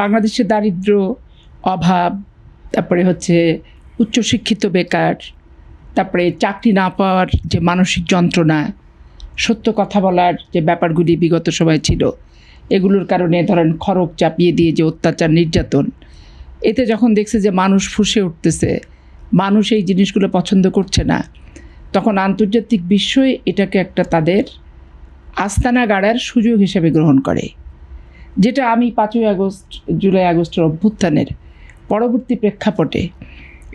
বাংলাদেশে দারিদ্র্য, অভাব, তারপরে হচ্ছে উচ্চশিক্ষিত বেকার, তারপরে চাকরি না পাওয়ার যে মানসিক যন্ত্রণা, সত্য কথা বলার যে ব্যাপারগুলি বিগত সময় ছিল, এগুলোর কারণে ধরেন খরচ চাপিয়ে দিয়ে যে অত্যাচার, নির্যাতন, এতে যখন দেখছে যে মানুষ ফুঁসে উঠতেছে, মানুষ এই জিনিসগুলো পছন্দ করছে না, তখন আন্তর্জাতিক বিশ্বই এটাকে একটা তাদের আস্তানা গাড়ার সুযোগ হিসেবে গ্রহণ করে। যেটা আমি 5ই আগস্ট, জুলাই আগস্টের অভ্যুত্থানের পরবর্তী প্রেক্ষাপটে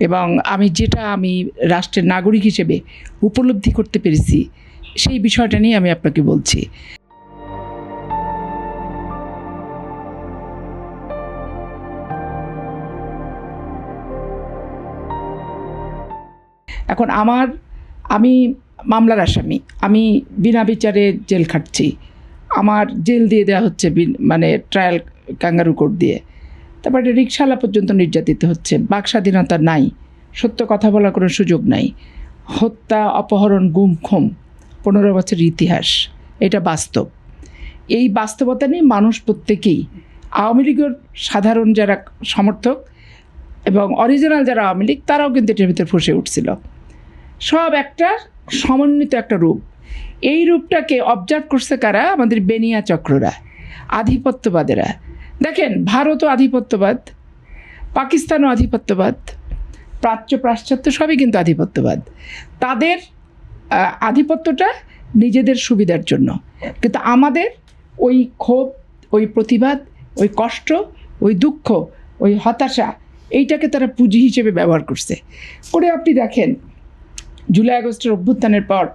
এবং আমি রাষ্ট্রের নাগরিক হিসেবে উপলব্ধি করতে পেরেছি, সেই বিষয়টা নিয়ে আমি আপনাকে বলছি। এখন আমি মামলার আসামি, আমি বিনা বিচারে জেল খাটছি, আমার জেল দিয়ে দেওয়া হচ্ছে, মানে ট্রায়াল কাঙ্গারু কোর্ট দিয়ে। তারপরে রিকশাওয়ালা পর্যন্ত নির্যাতিত হচ্ছে, বাক স্বাধীনতা নাই, সত্য কথা বলার কোনো সুযোগ নাই, হত্যা, অপহরণ, গুম খুম, 15 বছরের ইতিহাস, এটা বাস্তব। এই বাস্তবতা নিয়ে মানুষ প্রত্যেকেই, আওয়ামী লীগের সাধারণ যারা সমর্থক এবং অরিজিনাল যারা আওয়ামী লীগ, তারাও কিন্তু এটার ভিতরে ফুঁসে উঠছিল। সব একটা সমন্বিত একটা রূপ। এই রূপটাকে অবজার্ভ করছে কারা? আমাদের বেনিয়া চক্ররা, আধিপত্যবাদেরা। দেখেন, ভারতও আধিপত্যবাদ, পাকিস্তানও আধিপত্যবাদ, প্রাচ্য পাশ্চাত্য সবই কিন্তু আধিপত্যবাদ। তাদের আধিপত্যটা নিজেদের সুবিধার জন্য, কিন্তু আমাদের ওই ক্ষোভ, ওই প্রতিবাদ, ওই কষ্ট, ওই দুঃখ, ওই হতাশা, এইটাকে তারা পুঁজি হিসেবে ব্যবহার করছে। করে আপনি দেখেন, জুলাই আগস্টের অভ্যুত্থানের পর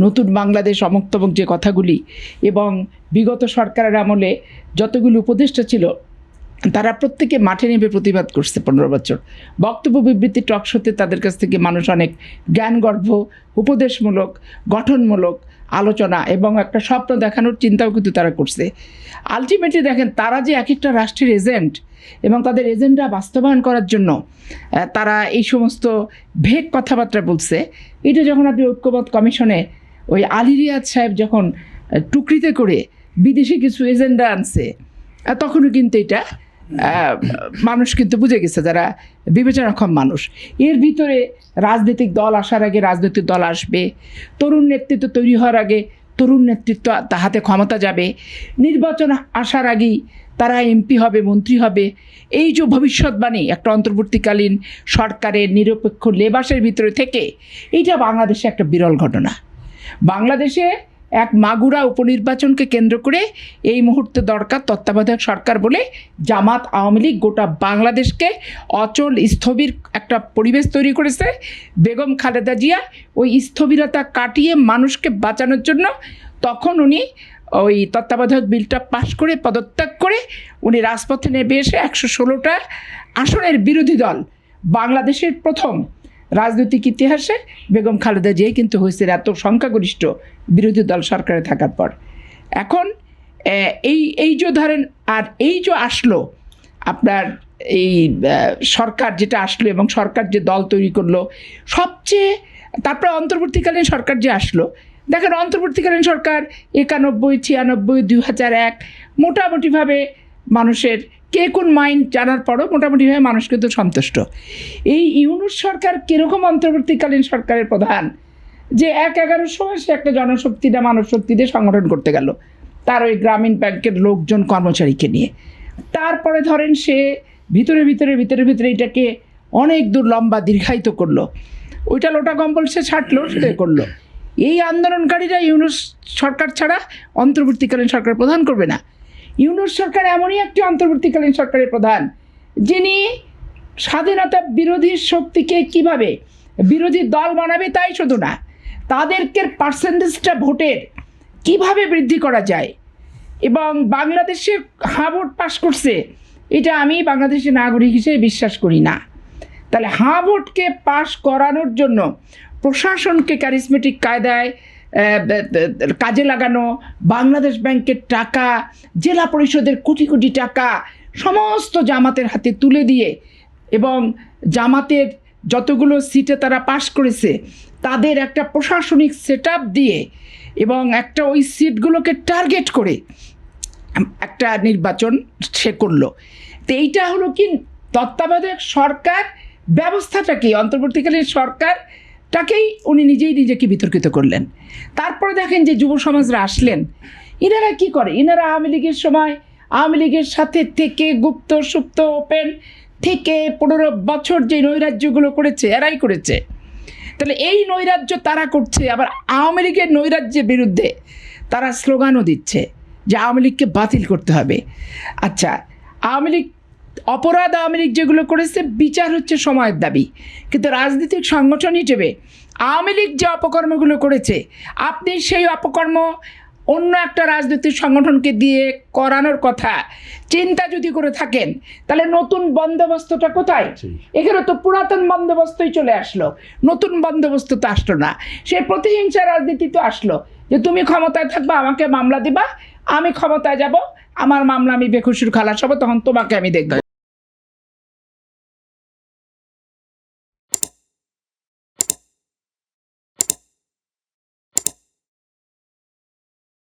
নতুন বাংলাদেশ, অমুক তমুক যে কথাগুলি, এবং বিগত সরকারের আমলে যতগুলি উপদেষ্টা ছিল, তারা প্রত্যেকে মাঠে নেমে প্রতিবাদ করছে 15 বছর। বক্তব্য, বিবৃতি, টকশোতে তাদের কাছ থেকে মানুষ অনেক জ্ঞানগর্ভ, উপদেশমূলক, গঠনমূলক আলোচনা এবং একটা স্বপ্ন দেখানোর চিন্তাও কিন্তু তারা করছে। আলটিমেটলি দেখেন, তারা যে এক একটা রাষ্ট্রের এজেন্ট এবং তাদের এজেন্ডা বাস্তবায়ন করার জন্য তারা এই সমস্ত ভেগ কথাবার্তা বলছে। এটা যখন আপনি ঐক্যমত্য কমিশনে ওই আলী রিয়াদ সাহেব যখন টুকরিতে করে বিদেশি কিছু এজেন্ডা আনছে, তখনও কিন্তু এটা মানুষ কিন্তু বুঝে গেছে, যারা বিবেচনাক্ষম মানুষ। এর ভিতরে রাজনৈতিক দল আসার আগে রাজনৈতিক দল আসবে, তরুণ নেতৃত্ব তৈরি হওয়ার আগে তরুণ নেতৃত্ব হাতে ক্ষমতা যাবে, নির্বাচন আসার আগেই তারা এমপি হবে, মন্ত্রী হবে। এই যে ভবিষ্যৎবাণী একটা অন্তর্বর্তীকালীন সরকারের নিরপেক্ষ লেবাসের ভিতরে থেকে, এইটা বাংলাদেশে একটা বিরল ঘটনা। বাংলাদেশে এক মাগুরা উপনির্বাচনকে কেন্দ্র করে এই মুহূর্তে দরকার তত্ত্বাবধায়ক সরকার বলে জামাত, আওয়ামী লীগ গোটা বাংলাদেশকে অচল, স্থবির একটা পরিবেশ তৈরি করেছে। বেগম খালেদা জিয়া ওই স্থবিরতা কাটিয়ে মানুষকে বাঁচানোর জন্য তখন উনি ওই তত্ত্বাবধায়ক বিলটা পাশ করে পদত্যাগ করে উনি রাজপথে নেমে এসে 116টা আসনের বিরোধী দল, বাংলাদেশের প্রথম রাজনৈতিক ইতিহাসে বেগম খালেদা জিয়াই কিন্তু হয়েছে এত সংখ্যাগরিষ্ঠ বিরোধী দল সরকারে থাকার পর। এখন এই যে ধরেন, আর এই যে আসলো আপনার এই সরকার যেটা আসলো এবং সরকার যে দল তৈরি করলো, সবচেয়ে তারপরে অন্তর্বর্তীকালীন সরকার যে আসলো, দেখেন অন্তর্বর্তীকালীন সরকার 91, 96, 2001 মোটামুটিভাবে মানুষের কে কোন মাইন্ড জানার পরও মোটামুটিভাবে মানুষ কিন্তু সন্তুষ্ট। এই ইউনূস সরকার কীরকম অন্তর্বর্তীকালীন সরকারের প্রধান, যে 11-11 সময় সে একটা জনশক্তিটা মানব শক্তি দিয়ে সংগঠন করতে গেল তার ওই গ্রামীণ ব্যাংকের লোকজন কর্মচারীকে নিয়ে। তারপরে ধরেন সে ভিতরে এটাকে অনেক দূর লম্বা দীর্ঘায়িত করলো, ওইটা লোটা কম্বল সে ছাড়লো, সেটা করলো। এই আন্দোলনকারীরা ইউনূস সরকার ছাড়া অন্তর্বর্তীকালীন সরকার প্রধান করবে না। ইউনূস সরকার এমনই একটি অন্তর্বর্তীকালীন সরকারের প্রধান যিনি স্বাধীনতা বিরোধী শক্তিকে কিভাবে বিরোধী দল বানাবে তাই শুধু না, তাদেরকে পার্সেন্টেজটা ভোটের কিভাবে বৃদ্ধি করা যায় এবং বাংলাদেশে ভোট পাশ করছে, এটা আমি বাংলাদেশের নাগরিক হিসেবে বিশ্বাস করি না। তাহলে ভোটকে পাশ করানোর জন্য প্রশাসনকে ক্যারিসমেটিক কায়দায় কাজে লাগানো, বাংলাদেশ ব্যাংকের টাকা, জেলা পরিষদের কোটি কোটি টাকা সমস্ত জামাতের হাতে তুলে দিয়ে এবং জামাতের যতগুলো সিটে তারা পাশ করেছে তাদের একটা প্রশাসনিক সেটআপ দিয়ে এবং একটা ওই সিটগুলোকে টার্গেট করে একটা নির্বাচন সে করলো। তো এইটা হলো কি তত্ত্বাবধায়ক সরকার ব্যবস্থাটা কি, অন্তর্বর্তীকালীন সরকারটাকেই উনি নিজেকে বিতর্কিত করলেন। তারপরে দেখেন যে যুব সমাজরা আসলেন, ইনারা কি করে, ইনারা আওয়ামী লীগের সময় আওয়ামী লীগের সাথে থেকে গুপ্ত সুপ্ত ওপেন থেকে 15 বছর যে নৈরাজ্যগুলো করেছে এরাই করেছে। তাহলে এই নৈরাজ্য তারা করছে, আবার আওয়ামী লীগের নৈরাজ্যের বিরুদ্ধে তারা স্লোগানও দিচ্ছে যে আওয়ামী লীগকে বাতিল করতে হবে। আচ্ছা, আওয়ামী লীগ অপরাধ, আওয়ামী লীগ যেগুলো করেছে বিচার হচ্ছে সময়ের দাবি, কিন্তু রাজনৈতিক সংগঠন হিসেবে আওয়ামী লীগ যে অপকর্মগুলো করেছে, আপনি সেই অপকর্ম অন্য একটা রাজনৈতিক সংগঠনকে দিয়ে করানোর কথা চিন্তা যদি করে থাকেন, তাহলে নতুন বন্দোবস্তটা কোথায়? এখানে তো পুরাতন বন্দোবস্তই চলে আসলো, নতুন বন্দোবস্ত তো আসলো না। সেই প্রতিহিংসা রাজনীতি তো আসলো যে তুমি ক্ষমতায় থাকবা, আমাকে মামলা দিবা, আমি ক্ষমতায় যাব, আমার মামলা আমি বেকসুর খালাস হবো, তখন তোমাকে আমি দেখব।